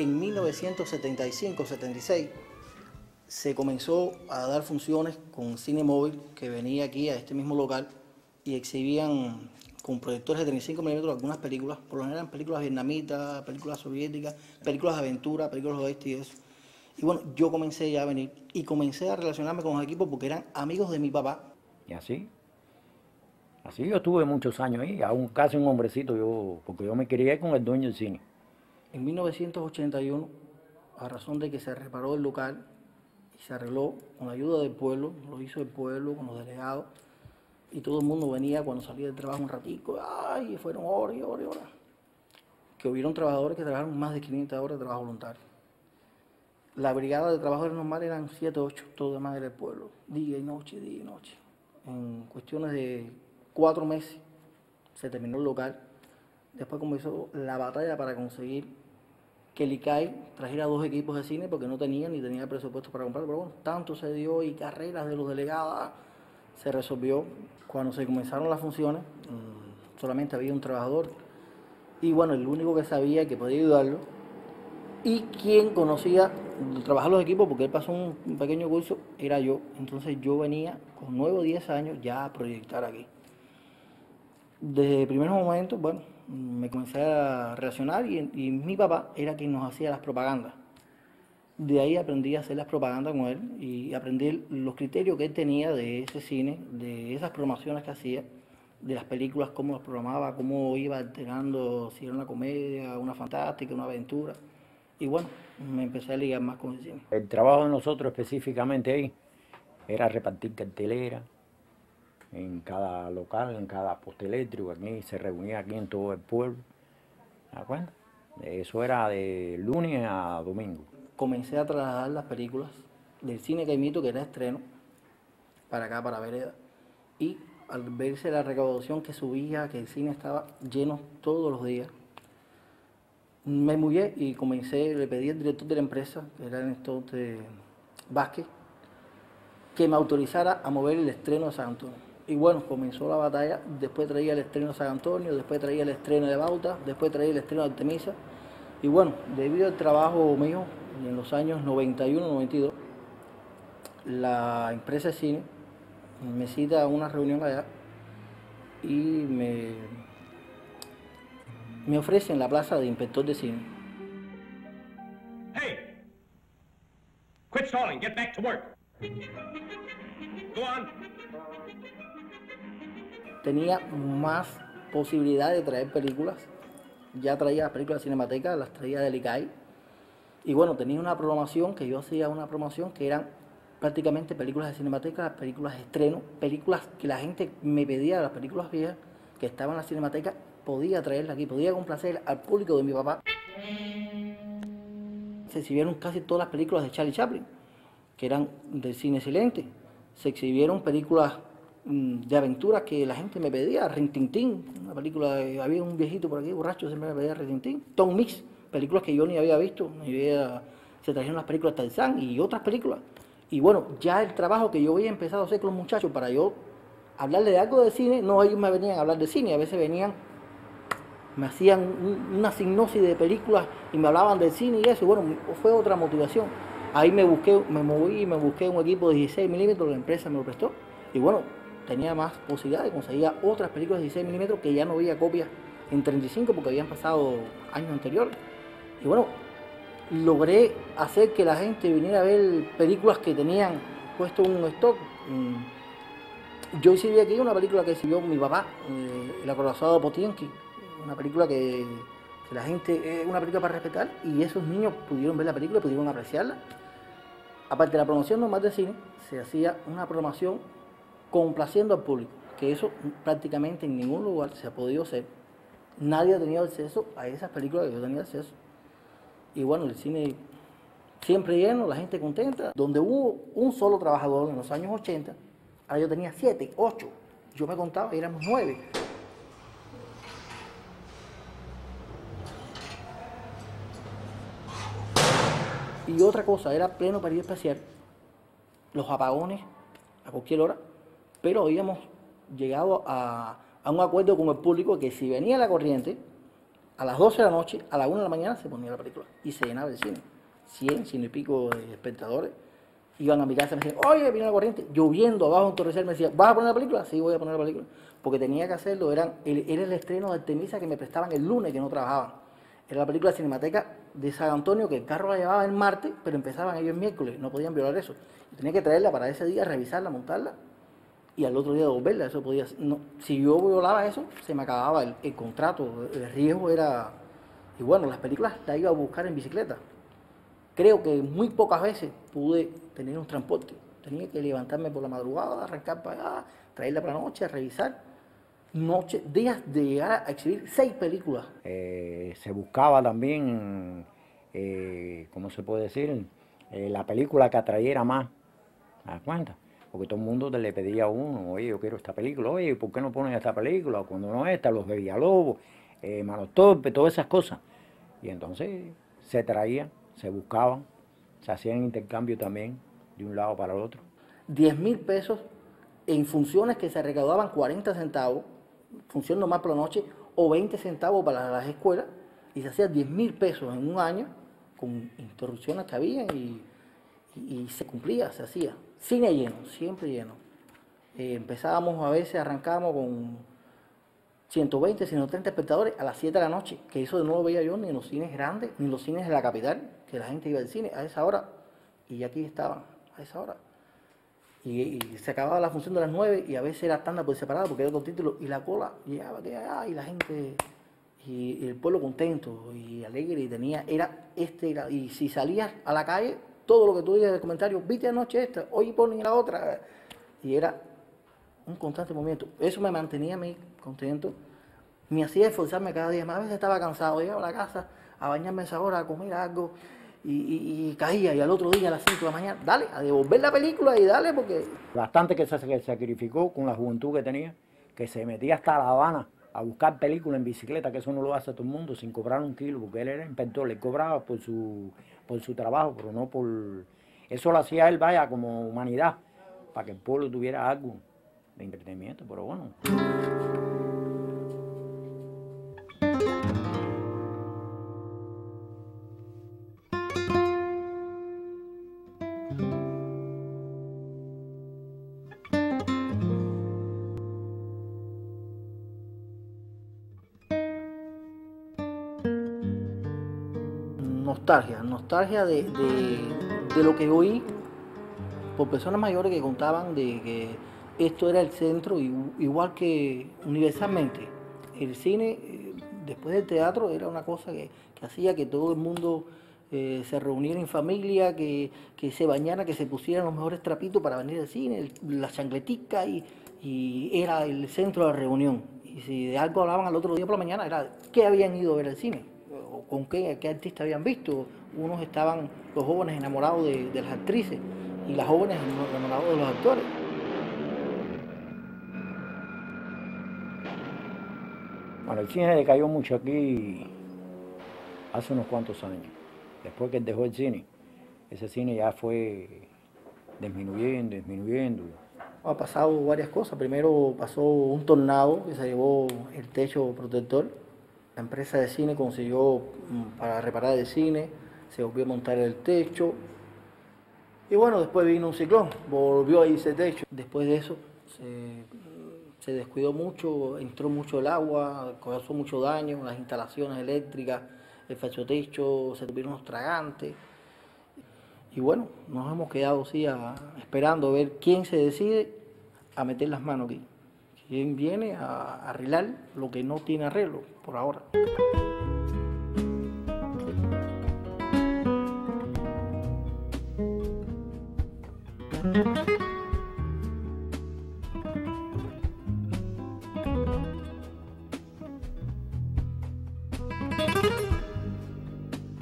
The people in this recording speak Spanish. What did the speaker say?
En 1975-76 se comenzó a dar funciones con cine móvil que venía aquí a este mismo local y exhibían con proyectores de 35 milímetros algunas películas, por lo general películas vietnamitas, películas soviéticas, películas de aventura, películas de oeste y eso. Y bueno, yo comencé ya a venir y comencé a relacionarme con los equipos porque eran amigos de mi papá. Y así yo estuve muchos años ahí, aún casi un hombrecito, porque yo me crié con el dueño del cine. En 1981, a razón de que se reparó el local y se arregló con la ayuda del pueblo, lo hizo el pueblo con los delegados, y todo el mundo venía cuando salía del trabajo un ratico, ay, fueron horas y horas y horas, que hubieron trabajadores que trabajaron más de 500 horas de trabajo voluntario. La brigada de trabajadores normal eran 7 o 8, todo demás era el pueblo, día y noche, día y noche. En cuestiones de 4 meses se terminó el local. Después comenzó la batalla para conseguir que el ICAI trajera 2 equipos de cine porque no tenía ni tenía presupuesto para comprar. Pero bueno, tanto se dio y carreras de los delegados, se resolvió. Cuando se comenzaron las funciones, solamente había un trabajador. Y bueno, el único que sabía que podía ayudarlo y quien conocía trabajar los equipos, porque él pasó un pequeño curso, era yo. Entonces yo venía con 9 o 10 años ya a proyectar aquí. Desde el primer momento, bueno, me comencé a relacionar y mi papá era quien nos hacía las propagandas. De ahí aprendí a hacer las propagandas con él y aprendí los criterios que él tenía de ese cine, de esas programaciones que hacía, de las películas, cómo las programaba, cómo iba alternando, si era una comedia, una fantástica, una aventura. Y bueno, me empecé a ligar más con el cine. El trabajo de nosotros específicamente ahí era repartir cartelera en cada local, en cada poste eléctrico, aquí se reunía aquí en todo el pueblo. ¿De acuerdo? Eso era de lunes a domingo. Comencé a trasladar las películas del cine Caimito, que era estreno, para acá, para Vereda. Y al verse la recaudación que subía, que el cine estaba lleno todos los días, me mudé y comencé, le pedí al director de la empresa, que era entonces Vázquez, que me autorizara a mover el estreno de San Antonio. Y bueno, comenzó la batalla, después traía el estreno de San Antonio, después traía el estreno de Bauta, después traía el estreno de Artemisa. Y bueno, debido al trabajo mío, en los años 91-92, la empresa de cine me cita a una reunión allá y me ofrecen la plaza de inspector de cine. Hey! Quit stalling. Get back to work. Go on. Tenía más posibilidad de traer películas. Ya traía las películas de Cinemateca, las traía del ICAI. Y bueno, tenía una programación, que yo hacía una programación que eran prácticamente películas de Cinemateca, películas de estreno, películas que la gente me pedía, las películas viejas que estaban en la Cinemateca, podía traerlas aquí, podía complacer al público de mi papá. Se exhibieron casi todas las películas de Charlie Chaplin, que eran del cine silente. Se exhibieron películas de aventuras que la gente me pedía, Rin Tin Tin, una película, había un viejito por aquí, borracho, siempre me pedía Rin Tin Tin. Tom Mix, películas que yo ni había visto, se trajeron las películas Tarzán y otras películas. Y bueno, ya el trabajo que yo había empezado a hacer con los muchachos para yo hablarle de algo de cine, no, ellos me venían a hablar de cine, a veces venían, me hacían una sinopsis de películas y me hablaban del cine y eso, y bueno, fue otra motivación. Ahí me moví y me busqué un equipo de 16 milímetros, la empresa me lo prestó, y bueno, tenía más posibilidades, conseguía otras películas de 16 milímetros que ya no había copias en 35 porque habían pasado años anteriores. Y bueno, logré hacer que la gente viniera a ver películas que tenían puesto un stock. Yo exhibí aquí una película que exhibió mi papá, El acorazado de Potienki, una película que la gente, es una película para respetar, y esos niños pudieron ver la película, pudieron apreciarla. Aparte de la promoción normal de cine, se hacía una programación complaciendo al público, que eso prácticamente en ningún lugar se ha podido hacer. Nadie ha tenido acceso a esas películas que yo tenía acceso. Y bueno, el cine siempre lleno, la gente contenta. Donde hubo un solo trabajador en los años 80, ahora yo tenía 7, 8. Yo me contaba y éramos 9. Y otra cosa, era pleno periodo especial, los apagones a cualquier hora, pero habíamos llegado a un acuerdo con el público que si venía la corriente, a las 12 de la noche, a la 1 de la mañana se ponía la película y se llenaba el cine. 100 y pico de espectadores iban a mi casa y me decían, oye, vino la corriente, lloviendo abajo en Torrecel, me decía, ¿vas a poner la película? Sí, voy a poner la película, porque tenía que hacerlo, era el estreno de Artemisa que me prestaban el lunes, que no trabajaban. Era la película Cinemateca de San Antonio, que el carro la llevaba el martes, pero empezaban ellos el miércoles, no podían violar eso. Y tenía que traerla para ese día, revisarla, montarla, y al otro día devolverla. Eso podía, no, si yo violaba eso, se me acababa el contrato, el riesgo era... Y bueno, las películas las iba a buscar en bicicleta. Creo que muy pocas veces pude tener un transporte. Tenía que levantarme por la madrugada, arrancar para allá, traerla para la noche, revisar. Días de llegar a exhibir 6 películas. Se buscaba también, ¿cómo se puede decir? La película que atrayera más, ¿te das cuenta? Porque todo el mundo le pedía a uno, oye, yo quiero esta película, oye, ¿por qué no ponen esta película? Cuando no esta, Los de Villalobos, Manos Torpes, todas esas cosas. Y entonces se traían, se buscaban, se hacían intercambio también de un lado para el otro. 10.000 pesos en funciones que se recaudaban 40 centavos, función normal por la noche, o 20 centavos para las escuelas, y se hacía 10.000 pesos en un año, con interrupciones que había, y se cumplía, se hacía. Cine lleno, siempre lleno. Empezábamos a veces, arrancábamos con 120, 130 espectadores a las 7 de la noche, que eso no lo veía yo ni en los cines grandes, ni en los cines de la capital, que la gente iba al cine a esa hora, y aquí estaban a esa hora. Y se acababa la función de las 9 y a veces era tanda por separado porque era con título, y la cola llegaba aquí allá y la gente, y el pueblo contento y alegre, y tenía, y si salías a la calle, todo lo que tú digas de comentarios, viste anoche esta, hoy ponen la otra, y era un constante movimiento. Eso me mantenía a mí contento, me hacía esforzarme cada día más. A veces estaba cansado, llegaba a la casa a bañarme a esa hora, a comer algo, y caía, y al otro día a las 5 de la mañana, dale, a devolver la película y dale, porque... Bastante que se sacrificó con la juventud que tenía, que se metía hasta La Habana a buscar películas en bicicleta, que eso no lo hace todo el mundo, sin cobrar un kilo, porque él era inspector, le cobraba por su trabajo, pero no por... Eso lo hacía él, vaya, como humanidad, para que el pueblo tuviera algo de entretenimiento, pero bueno. Nostalgia de lo que oí por personas mayores que contaban de que esto era el centro, igual que universalmente. El cine, después del teatro, era una cosa que hacía que todo el mundo se reuniera en familia, que se bañara, que se pusieran los mejores trapitos para venir al cine, la chancletica, y era el centro de la reunión. Y si de algo hablaban al otro día por la mañana, era qué habían ido a ver al cine, o con qué artista habían visto. Unos estaban, los jóvenes, enamorados de las actrices, y las jóvenes enamorados de los actores. Bueno, el cine decayó mucho aquí hace unos cuantos años. Después que él dejó el cine, ese cine ya fue disminuyendo. Ha pasado varias cosas. Primero pasó un tornado que se llevó el techo protector. La empresa de cine consiguió para reparar el cine, se volvió a montar el techo. Y bueno, después vino un ciclón, volvió a irse el techo. Después de eso se descuidó mucho, entró mucho el agua, causó mucho daño, las instalaciones eléctricas, el fachotecho, se tuvieron los tragantes. Y bueno, nos hemos quedado así esperando a ver quién se decide a meter las manos aquí. Quién viene a arreglar lo que no tiene arreglo por ahora.